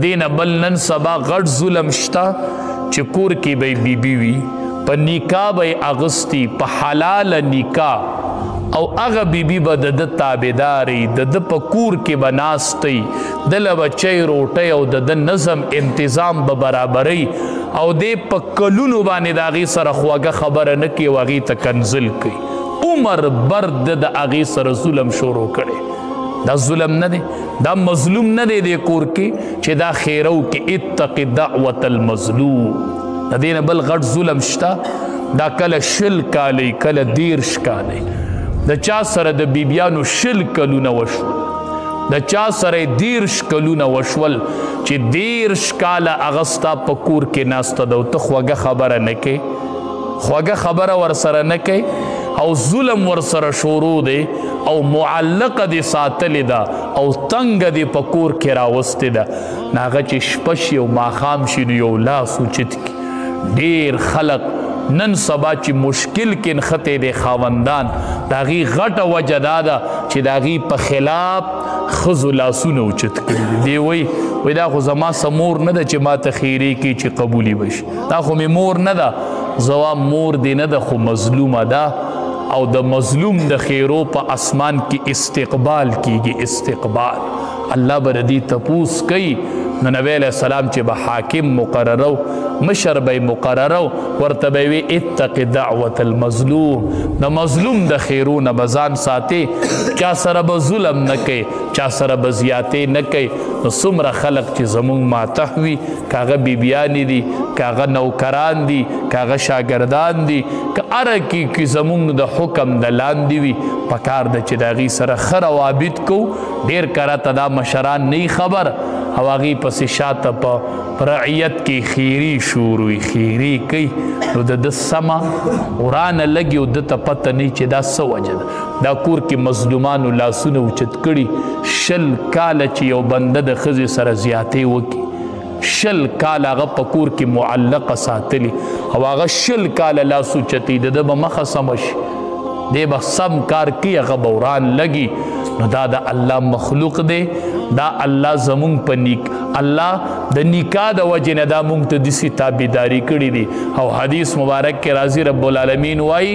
دین بل نن سبا غټ ظلم شتا چې کور کې به بیبي وي په نکاح به اغستی په حلال نکاح او هغه بیبي به د تابعداري د په کور کې به ناستی دله بچی روټۍ او د نظم انتظام به برابري او دې په کلونو باندې د هغې سره خواږه خبره نه کوي او هغې ته کنزل کوي عمر بر د هغې سره ظلم شروع کړی دا ظلم نه دی دا مظلوم نه دی د کور کې چې دا خیرو کې اتق دعوت المظلوم د دې نه بل غټ ظلم شته دا کله شل کالی کله دیرش کالی د چا سره د بیبیانو شل کلونه وشول د چا سره دیرش کلونه وشول چې دیرش کاله هغه ستا په کور کې ناسته ده او ته خوږه خبره نه کوې خوږه خبره ورسره نه کوې او ظلم ورسره شروع دی او معلقه دی ساتلې ده او تنګه دی په کور کې راوستې ده نو هغه چې شپه شي او ماښام شي نو یو لاس اوچت کړي ډېر خلق نن سبا چې مشکل کې نښتی دی خاوندان د هغې غټه وجه دا ده چې د هغې په خلاف ښځو لاسونه اوچت کړي دی وایي دا خو زما څه مور نه ده چې ما ته خیرې کړي چې قبولي به شي دا خو مې مور نه ده زما مور دی نه ده خو مظلومه ده او د مظلوم د خیرو په اسمان کې استقبال کیږي استقبال الله به د دې تپوس کوي نو نبی علیہ السلام چې به حاکم مقررو مشر به مقررو ورته به وي اتق دعوت المظلوم د مظلوم د خیرو نه به ځان ساتې چا سره به ظلم نه کوي چا سره به زیاتې نه کوي نو څومره خلق چې زمونږ ماتح وي که هغه بیبیانې دي که هغه نوکران دي که هغه شاګردان دي که هره کې زمونږ د حکم د لاندې وي پکار ده چې د هغې سره ښه روابط کوو ډېر کرته دا مشران نه خبر او هغې پسې شاته په رعیت کې خیري شوروي خیري کوي نو د ده سمه ورانه لګي او ده ته پته نه چې دا څه وجه ده دا کور کې مظلومانو لاسونه اوچت کړي شل کاله چې یو بنده د ښځې سره زیاتې وکړي شل کاله هغه په کور کې معلقه ساتلي او هغه شل کاله لاس اوچتي د ده به مخه سمه شي دی به سم کار کوي هغه به وران لګي نو دا د الله مخلوق دی دا الله زمونږ په الله د نکاح د وجې نه دا مونږ ته داسې تابعداري کړي دي او حدیث مبارک کې راځي رب العالمین وایي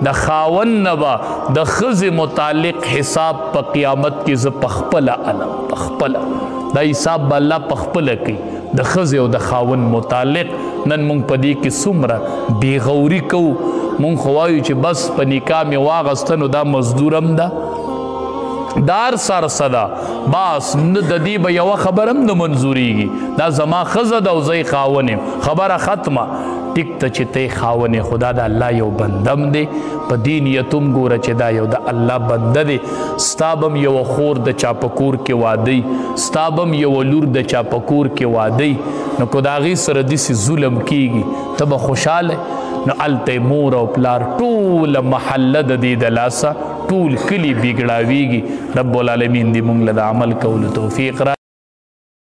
د خاوند نه به د ښځې متعلق حساب په قیامت کې زه پخپله علم پخپله دا حساب به الله پخپله کوي د ښځې او د خاوند متعلق نن مونږ په دې کې څومره بېغوري کوو مونږ خو وایو چې بس په نکاح مې واغسته نو دا مزدورم ده دار سر صدا باس نه د دې به یوه خبر هم نه منظوریږي دا زما ښځه ده او زه یې خاوند یم خبره ختمه ټیک ته چې ته یې خاوند یې خو دا د الله یو بندم دی په دې نیت هم ګوره چې دا یو د الله بنده دی ستا به هم یوه خور د چا په کور کې واده ستا به هم یوه لور د چا په کور کې واده نو که د هغې سره داسې ظلم کیږي ته به خوشحاله نو هلته مور او پلار ټوله محله د دې د لاسه ټول کلي بګړاویږي رب العالمین دې مونږ له د عمل کولو توفیق را